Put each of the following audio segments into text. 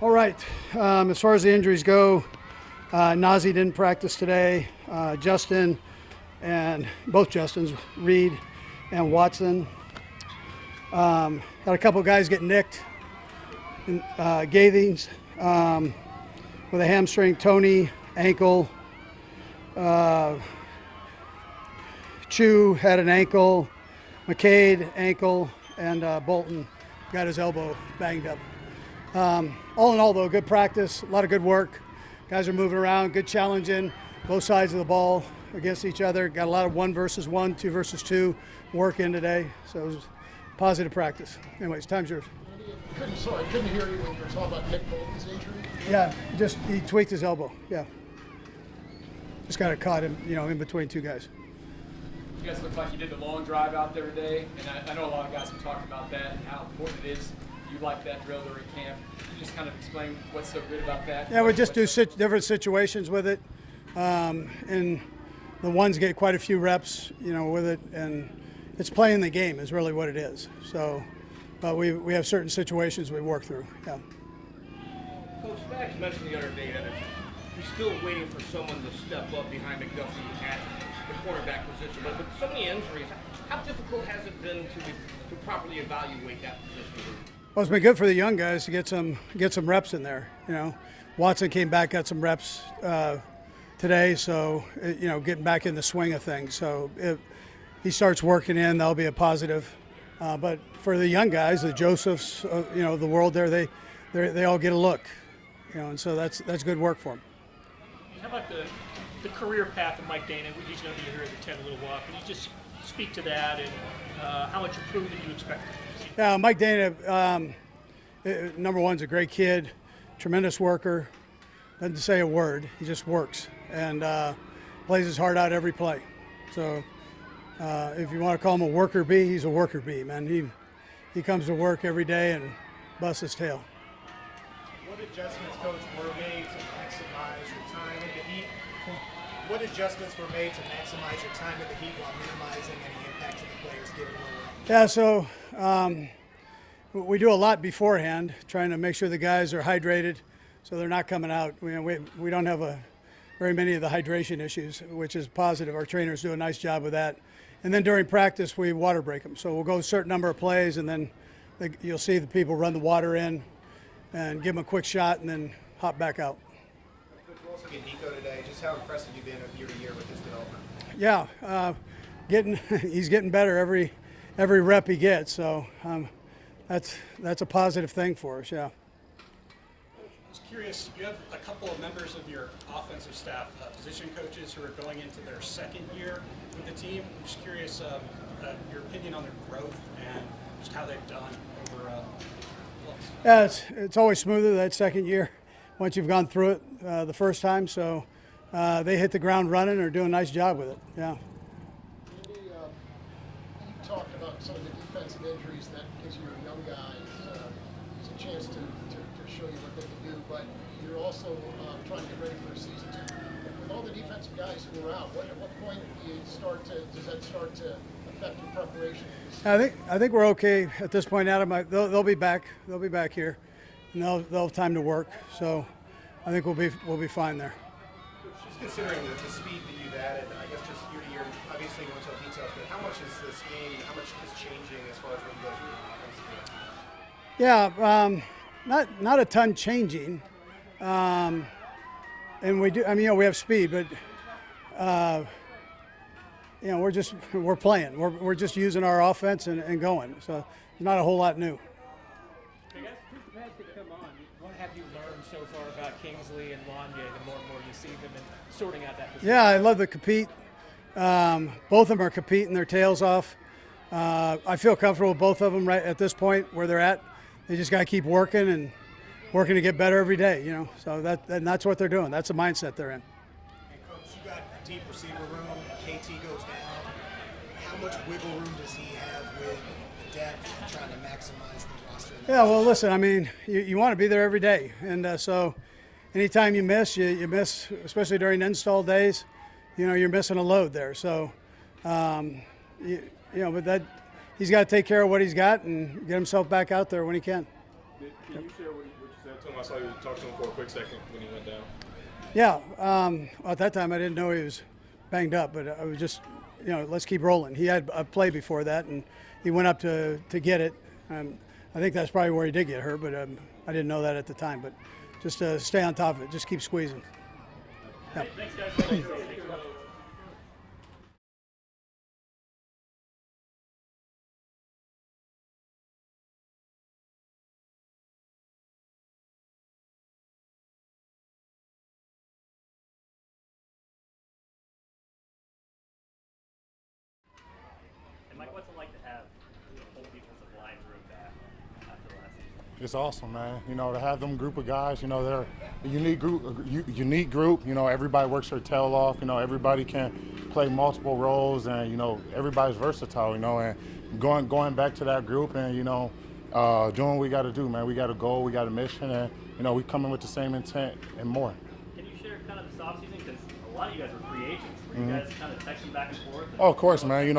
All right. As far as the injuries go, Nazi didn't practice today. Justin and both Justins, Reid and Watson. Had a couple guys get nicked in Gathings with a hamstring. Tony, ankle. Chu had an ankle. McCade, ankle. And Bolton got his elbow banged up. All in all, though, good practice, a lot of good work. Guys are moving around, good challenging, both sides of the ball against each other. Got a lot of 1 versus 1, 2 versus 2 work in today, so it was positive practice. Anyways, time's yours. Couldn't hear you when you were talking about Nick Bolton's injury. Yeah, he tweaked his elbow. Yeah, just got it caught him, in between 2 guys. You guys look like you did the long drive out there today, and I know a lot of guys have talked about that and how important it is. You like that drill during camp. Can you just kind of explain what's so good about that? Yeah, we just do different situations with it, and the ones get quite a few reps, with it, and it's playing the game is really what it is. So, but we have certain situations we work through. Yeah. Coach Max mentioned the other day that he's still waiting for someone to step up behind McDuffie at the cornerback position. But with so many injuries, how difficult has it been to properly evaluate that position? Well, it's been good for the young guys to get some reps in there. Watson came back, got some reps today, so getting back in the swing of things. So if he starts working in, that'll be a positive. But for the young guys, the Josephs, the world there, they all get a look, and so that's good work for them. How about the career path of Mike Danna? He's going to be here at the 10 a little while. Can you just speak to that and how much improvement you expect? Yeah, Mike Danna, number one, is a great kid, tremendous worker, doesn't say a word, he just works, and plays his heart out every play. So if you want to call him a worker bee, he's a worker bee, man. He comes to work every day and busts his tail. What adjustments, Coach, were made to maximize your time at the Heat? What adjustments were made to maximize your time at the Heat while minimizing any impact to the players given the run? Yeah, so we do a lot beforehand, trying to make sure the guys are hydrated so they're not coming out. We don't have very many of the hydration issues, which is positive. Our trainers do a nice job with that. And then during practice, we water break them. So we'll go a certain number of plays, and then you'll see the people run the water in and give them a quick shot and then hop back out. We'll also get Nico today. Just how impressive you've been year to year with his development. Yeah, he's getting better every rep he gets, so that's a positive thing for us, yeah. I was curious, you have a couple of members of your offensive staff, position coaches who are going into their 2nd year with the team. I'm just curious your opinion on their growth and just how they've done over looks. Yeah, it's always smoother that 2nd year once you've gone through it the first time, so they hit the ground running and are doing a nice job with it, yeah. Andy, you talked about some of the defensive injuries that gives your young guys a chance to show you what they can do, but you're also trying to get ready for a season 2. With all the defensive guys who are out, at what point does that start to affect your preparation? I think we're okay at this point, Adam. They'll be back. They'll be back here, and they'll have time to work. So I think we'll be fine there. Just considering the speed that you've added, I guess just year to year, obviously you went to details, but how much is this game, how much is changing as far as what you guys are doing? Yeah, not a ton changing, and we do. I mean, we have speed, but we're playing. We're just using our offense and going. So there's not a whole lot new. Hey guys, who's the pads that come on? What have you learned so far about Kingsley and Lanye the more and more you see them and sorting out that position? Yeah, I love the compete. Both of them are competing their tails off. I feel comfortable with both of them right at this point where they're at. They just got to keep working to get better every day, So that's what they're doing. That's the mindset they're in. Hey, Coach, you got a deep receiver room. KT goes down. How much wiggle room does he have with the depth and trying to maximize the roster? Yeah, well, listen, I mean, you want to be there every day. And so anytime you miss, you miss, especially during install days, you're missing a load there. So, but that he's got to take care of what he's got and get himself back out there when he can. Can you share what you said to him? I saw you talk to him for a quick second when he went down. Yeah, at that time I didn't know he was banged up, but I was just, let's keep rolling. He had a play before that, and he went up to get it. I think that's probably where he did get hurt, but I didn't know that at the time. But just stay on top of it. Just keep squeezing. Yeah. Thanks, guys. Mike, what's it like to have the whole defensive line room back after last season? It's awesome, man. To have them group of guys, they're a unique group. Everybody works their tail off. Everybody can play multiple roles, and everybody's versatile. And going back to that group, and doing what we got to do, man. We got a goal, we got a mission, and we come in with the same intent and more. Can you share kind of this offseason, because a lot of you guys were free agents? Were you guys kind of texting back and forth? Oh, of course, man.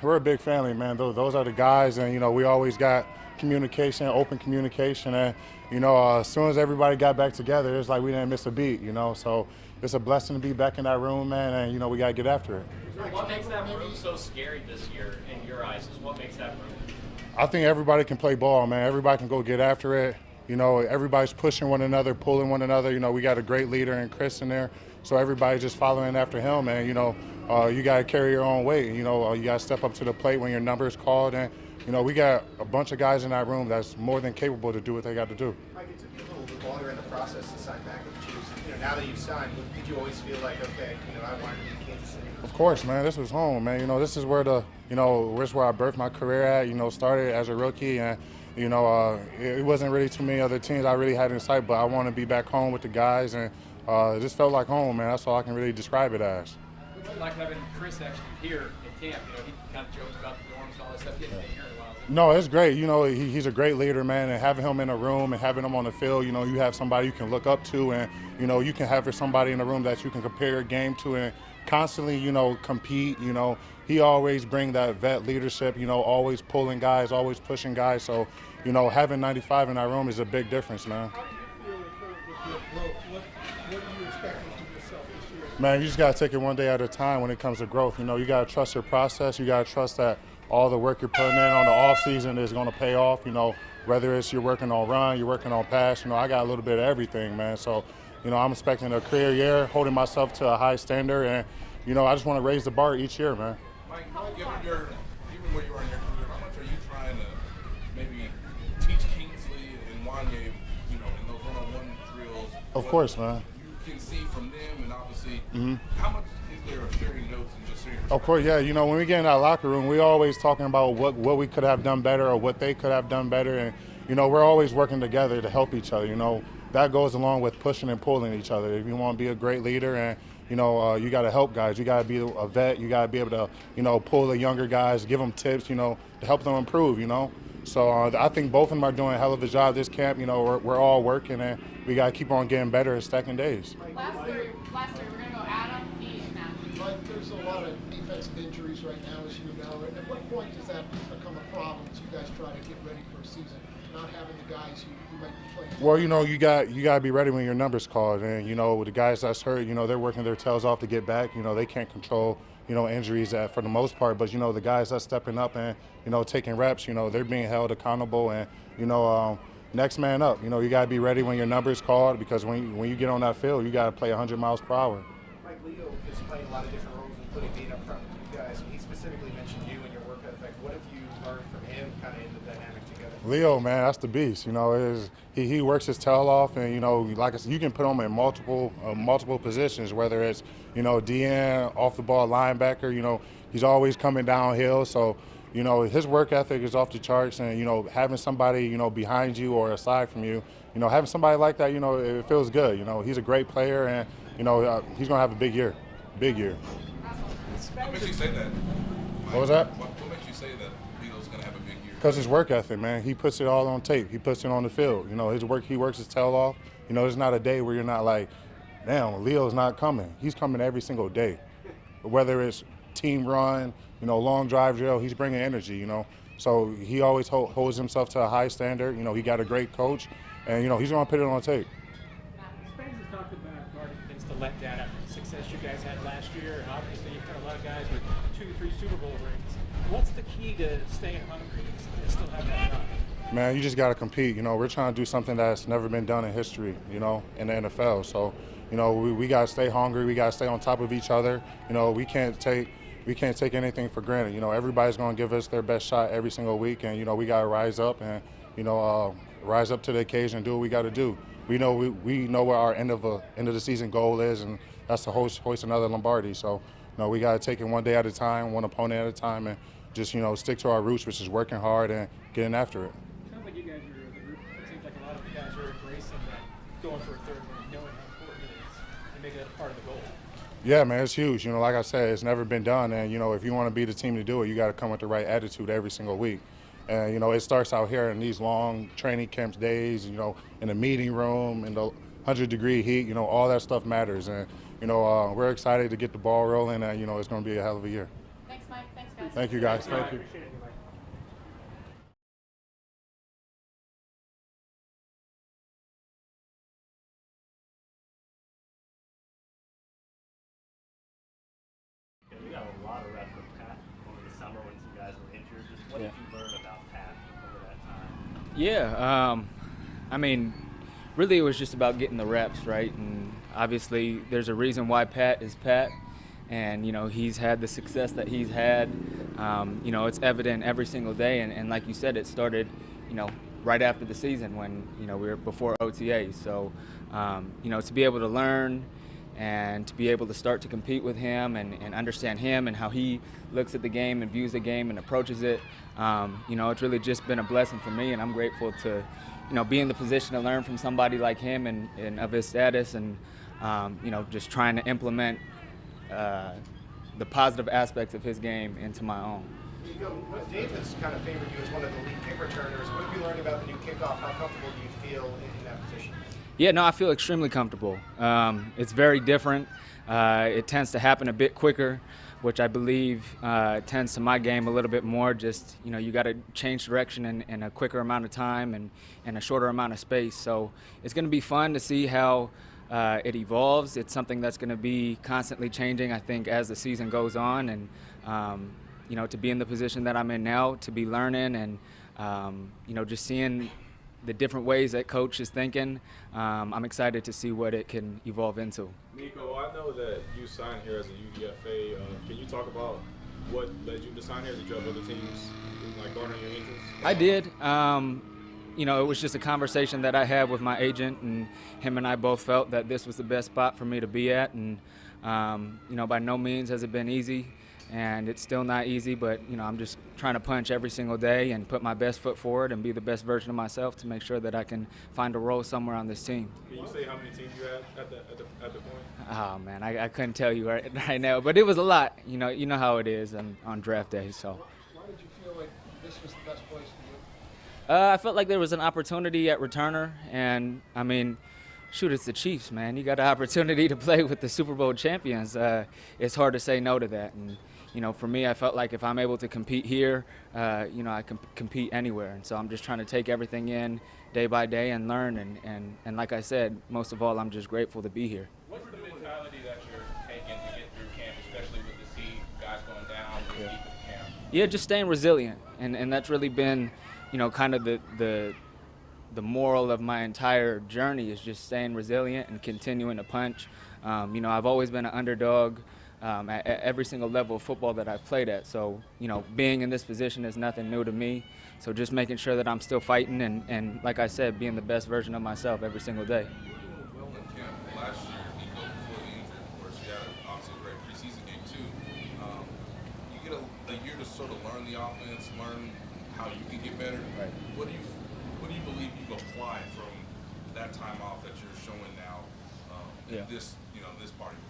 We're a big family, man. Those are the guys, and we always got communication, open communication, and as soon as everybody got back together, it's like we didn't miss a beat. So it's a blessing to be back in that room, man, and we got to get after it. What makes that room so scary this year in your eyes? Is what makes that room? I think everybody can play ball, man. Everybody can go get after it. Everybody's pushing one another, pulling one another. We got a great leader in Chris in there, so everybody's just following after him. And you got to carry your own weight. You got to step up to the plate when your number is called. And we got a bunch of guys in that room that's more than capable to do what they got to do. Mike, it took you a little bit longer in the process to sign back with the Chiefs. Now that you've signed, did you always feel like, okay, I wanted to be in Kansas City? Of course, man. This was home, man. This is where this is where I birthed my career at. Started as a rookie, and it wasn't really too many other teams I really had in sight. But I want to be back home with the guys, and it just felt like home, man. That's all I can really describe it as. What's it like having Chris actually here in camp? He kind of jokes about the dorms and all that stuff. He hasn't been here in a while. No, it's great. He's a great leader, man, and having him in a room and having him on the field, you have somebody you can look up to, and you can have somebody in the room that you can compare your game to and constantly, compete. He always bring that vet leadership, always pulling guys, always pushing guys. So, having 95 in that room is a big difference, man. How do you feel in terms of your growth? What are you expecting from yourself this year? Man, you just got to take it one day at a time when it comes to growth. You got to trust your process. You got to trust that all the work you're putting in on the off season is going to pay off. Whether it's you're working on run, you're working on pass. I got a little bit of everything, man. So, I'm expecting a career year, holding myself to a high standard, and I just want to raise the bar each year, man. Mike, even where you are in your career, how much are you trying to maybe teach Kingsley and Wanye, in those one-on-one drills? Of course, man. You can see from them, and obviously, how much is there of sharing notes and just sharing? Of course, yeah. When we get in that locker room, we always talking about what we could have done better or what they could have done better, and we're always working together to help each other. That goes along with pushing and pulling each other. If you want to be a great leader, and you got to help guys. You got to be a vet. You got to be able to pull the younger guys, give them tips, to help them improve. So I think both of them are doing a hell of a job this camp. We're all working, and we got to keep on getting better and stacking days. Last year, we're going to go Adam, Pete, and Matt. Mike, there's a lot of defensive injuries right now, as you know. At what point does that become a problem as you guys try to get ready for a season, not having the guys you might be playing? Well, you got to be ready when your number's called, and the guys that's hurt, they're working their tails off to get back. They can't control injuries for the most part, but the guys that's stepping up and taking reps, they're being held accountable, and next man up. You got to be ready when your number's called, because when you get on that field, you got to play 100 miles per hour. Mike, Leo is playing a lot of different roles, including being up front with you guys. He specifically mentioned you and your work ethic. What have you learned from him, kind of in the dynamic together? Leo, man, that's the beast. He works his tail off, and like I said, you can put him in multiple positions, whether it's DN, off the ball linebacker. He's always coming downhill, so his work ethic is off the charts, and having somebody behind you or aside from you, having somebody like that, it feels good. He's a great player, and he's gonna have a big year. What makes you say that? What was that? What makes you say that Leo's gonna have a big year? Because his work ethic, man. He puts it all on tape. He puts it on the field. He works his tail off. There's not a day where you're not like, damn, Leo's not coming. He's coming every single day. Whether it's team run, long drive drill, he's bringing energy, So he always holds himself to a high standard. You know, he got a great coach, and, you know, he's going to put it on tape. Spags has talked about guarding against the letdown after the success you guys had last year, and obviously you've got a lot of guys with 2-3 Super Bowl rings. What's the key to staying hungry and still have that drive? Man, you just got to compete. You know, we're trying to do something that's never been done in history, you know, in the NFL. So, you know, we got to stay hungry. We got to stay on top of each other. You know, we can't take anything for granted. You know, everybody's going to give us their best shot every single week, and, you know, we got to rise up and, you know, rise up to the occasion and do what we got to do. We know what our end of the season goal is, and that's to hoist another Lombardi. So, you know, we got to take it one day at a time, one opponent at a time, and just, you know, stick to our roots, which is working hard and getting after it. Sounds like you guys are the group. It seems like a lot of the guys are embracing that, going for a third ring, knowing how important it is, and making that a part of the goal. Yeah, man, it's huge. You know, like I said, it's never been done, and, you know, if you want to be the team to do it, you got to come with the right attitude every single week. And, you know, it starts out here in these long training camps days, you know, in the meeting room, in the 100-degree heat. You know, all that stuff matters, and, you know, we're excited to get the ball rolling, and, you know, it's going to be a hell of a year. Thanks, Mike. Thanks, guys. Thank you, guys. Thank you. Appreciate it. You got a lot of reps with Pat over the summer when you guys were injured. Just what did you learn about Pat over that time? Yeah, I mean, really it was just about getting the reps, right? And obviously there's a reason why Pat is Pat. And, you know, he's had the success that he's had. You know, it's evident every single day. And like you said, it started, you know, right after the season when, you know, we were before OTA. So, you know, to be able to learn and to be able to start to compete with him and understand him and how he looks at the game and views the game and approaches it, you know, it's really just been a blessing for me. And I'm grateful to, you know, be in the position to learn from somebody like him and of his status and, you know, just trying to implement the positive aspects of his game into my own. Dave has kind of favored you as one of the lead kick returners. What have you learned about the new kickoff? How comfortable do you feel in that position? Yeah, no, I feel extremely comfortable. It's very different. It tends to happen a bit quicker, which I believe tends to my game a little bit more. Just, you know, you got to change direction in a quicker amount of time and a shorter amount of space. So it's going to be fun to see how it evolves. It's something that's going to be constantly changing, I think, as the season goes on. And, you know, to be in the position that I'm in now, to be learning and, you know, just seeing the different ways that coach is thinking, I'm excited to see what it can evolve into. Nico, I know that you signed here as a UDFA. Can you talk about what led you to sign here? Did you have other teams like garnering your interest? I did. You know, it was just a conversation that I had with my agent, and him and I both felt that this was the best spot for me to be at. And, you know, by no means has it been easy, and it's still not easy, but, you know, I'm just trying to punch every single day and put my best foot forward and be the best version of myself to make sure that I can find a role somewhere on this team. Can you say how many teams you had at the point? Oh, man, I couldn't tell you right now, but it was a lot. You know how it is on draft day, so. Why did you feel like this was the best place for you? I felt like there was an opportunity at returner, and I mean, shoot, it's the Chiefs, man. You got an opportunity to play with the Super Bowl champions. It's hard to say no to that. And, you know, for me, I felt like if I'm able to compete here, you know, I can compete anywhere. And so I'm just trying to take everything in day by day and learn. And like I said, most of all, I'm just grateful to be here. What's the mentality that you're taking to get through camp, especially with the seed guys going down this deep in the camp? Yeah, just staying resilient. And that's really been, you know, kind of the moral of my entire journey is just staying resilient and continuing to punch. You know, I've always been an underdog at every single level of football that I've played at. So, you know, being in this position is nothing new to me. So just making sure that I'm still fighting and like I said, being the best version of myself every single day. Well, in camp last year, Nico, before the injury, of course, you had obviously a great preseason game too. You get a year to sort of learn the offense, learn how you can get better. Right. What do you believe you've applied from that time off that you're showing now in this part of it?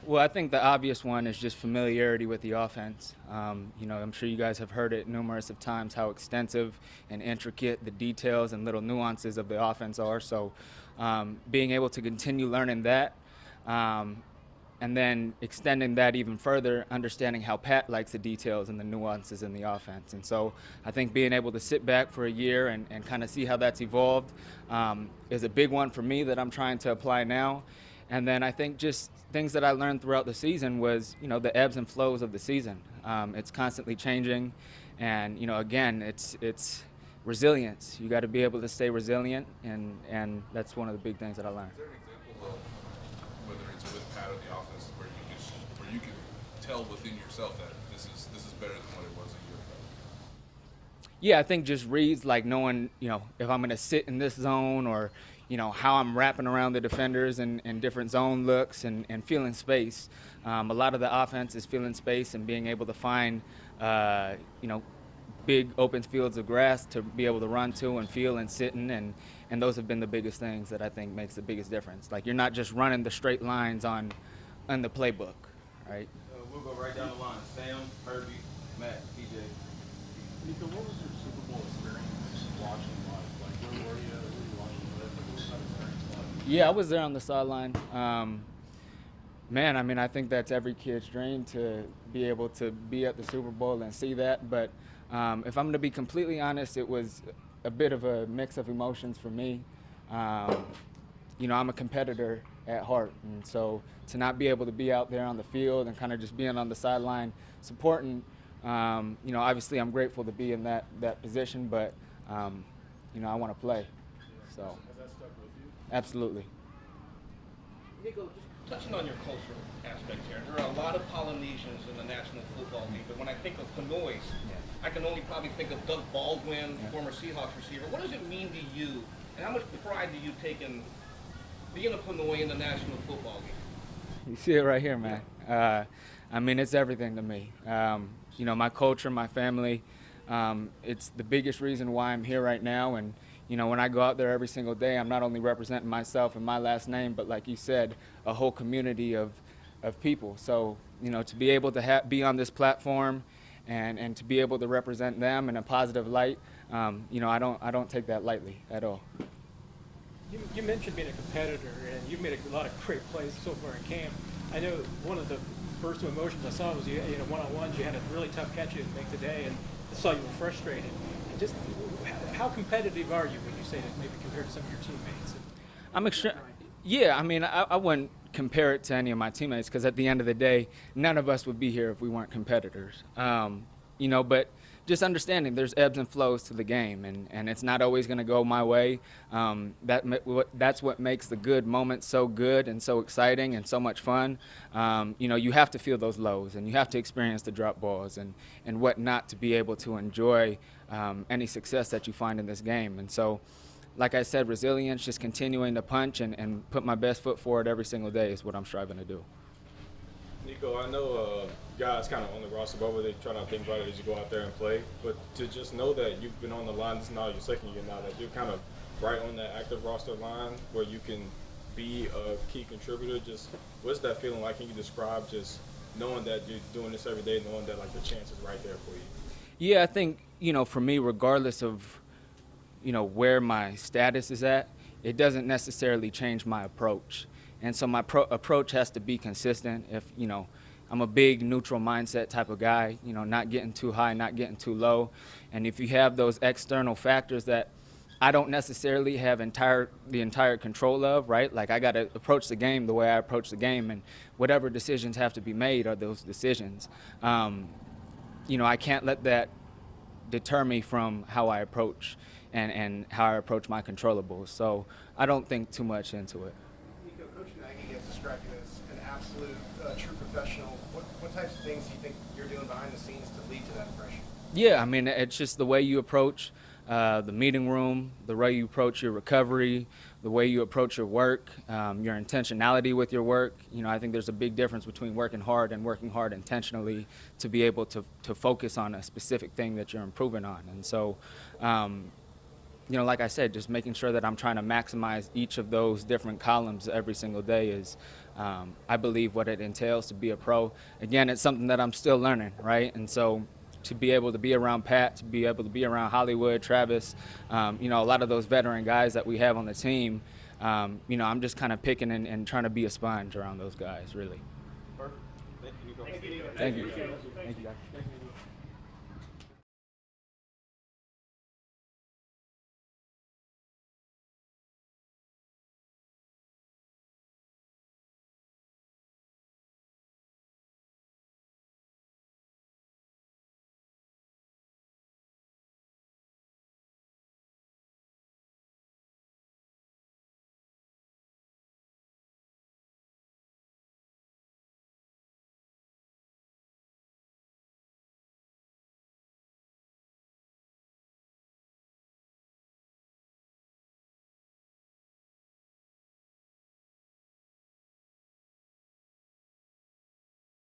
Well, I think the obvious one is just familiarity with the offense. You know, I'm sure you guys have heard it numerous of times how extensive and intricate the details and little nuances of the offense are. So being able to continue learning that and then extending that even further, understanding how Pat likes the details and the nuances in the offense. And so I think being able to sit back for a year and kind of see how that's evolved is a big one for me that I'm trying to apply now. And then I think just things that I learned throughout the season was, the ebbs and flows of the season. It's constantly changing. And, again, it's resilience. You got to be able to stay resilient, and that's one of the big things that I learned. Is there an example of whether it's with Pat or the offense where you can tell within yourself that this is better than what it was a year ago? Yeah, I think just reads like knowing, if I'm going to sit in this zone or, how I'm wrapping around the defenders and different zone looks and feeling space. A lot of the offense is feeling space and being able to find, big open fields of grass to be able to run to and feel and sit in, and those have been the biggest things that I think makes the biggest difference. Like, you're not just running the straight lines on the playbook, right? We'll go right down the line. Sam, Herbie, Matt, PJ. Nico, what was your Super Bowl experience watching live? Like, where were you? Who were you watching with? What was that experience like? Yeah, I was there on the sideline. Man, I mean, I think that's every kid's dream to be able to be at the Super Bowl and see that. But if I'm going to be completely honest, it was a bit of a mix of emotions for me. I'm a competitor at heart, and so to not be able to be out there on the field and kind of just being on the sideline supporting, obviously I'm grateful to be in that position, but I want to play. So. Has that stuck with you? Absolutely. Nico, just touching on your cultural aspect here, there are a lot of Polynesians in the National Football League, but when I think of Pinoys, I can only probably think of Doug Baldwin, former Seahawks receiver. What does it mean to you, and how much pride do you take in being a Pinoy in the National Football League? You see it right here, man. I mean, it's everything to me. My culture, my family, it's the biggest reason why I'm here right now. And, when I go out there every single day, I'm not only representing myself and my last name, but like you said, a whole community of people. So, to be able to be on this platform and to be able to represent them in a positive light, I don't take that lightly at all. You mentioned being a competitor, and you've made a lot of great plays so far in camp. I know one of the bursts of emotions I saw was one-on-ones. You had a really tough catch you didn't make today, and I saw you were frustrated. And just how competitive are you, when you say that, maybe compared to some of your teammates? I'm extreme. Yeah, I mean, I wouldn't compare it to any of my teammates, because at the end of the day, none of us would be here if we weren't competitors. But just understanding there's ebbs and flows to the game, and it's not always going to go my way. That's what makes the good moments so good and so exciting and so much fun. You have to feel those lows, and you have to experience the drop balls and whatnot to be able to enjoy any success that you find in this game. And so, like I said, resilience, just continuing to punch and put my best foot forward every single day is what I'm striving to do. Nico, I know guys kind of on the roster, but they try not to think about it as you go out there and play. But to just know that you've been on the line, this is now your second year now, that you're kind of right on that active roster line where you can be a key contributor. Just what's that feeling like? Can you describe just knowing that you're doing this every day, knowing that like the chance is right there for you? Yeah, I think, for me, regardless of, where my status is at, it doesn't necessarily change my approach. And so my approach has to be consistent. If, I'm a big neutral mindset type of guy, not getting too high, not getting too low. And if you have those external factors that I don't necessarily have the entire control of, right? Like, I got to approach the game the way I approach the game, and whatever decisions have to be made are those decisions. I can't let that deter me from how I approach and how I approach my controllables. So I don't think too much into it. Nico, Coach Nagy has described you as an absolute true professional. What types of things do you think you're doing behind the scenes to lead to that impression? Yeah, I mean, it's just the way you approach the meeting room, the way you approach your recovery, the way you approach your work, your intentionality with your work. I think there's a big difference between working hard and working hard intentionally to be able to focus on a specific thing that you're improving on. And so, like I said, just making sure that I'm trying to maximize each of those different columns every single day is, I believe, what it entails to be a pro. Again, it's something that I'm still learning, right? And so to be able to be around Pat, to be able to be around Hollywood, Travis, a lot of those veteran guys that we have on the team, I'm just kind of picking and trying to be a sponge around those guys, really. Thank you. Thank you, guys.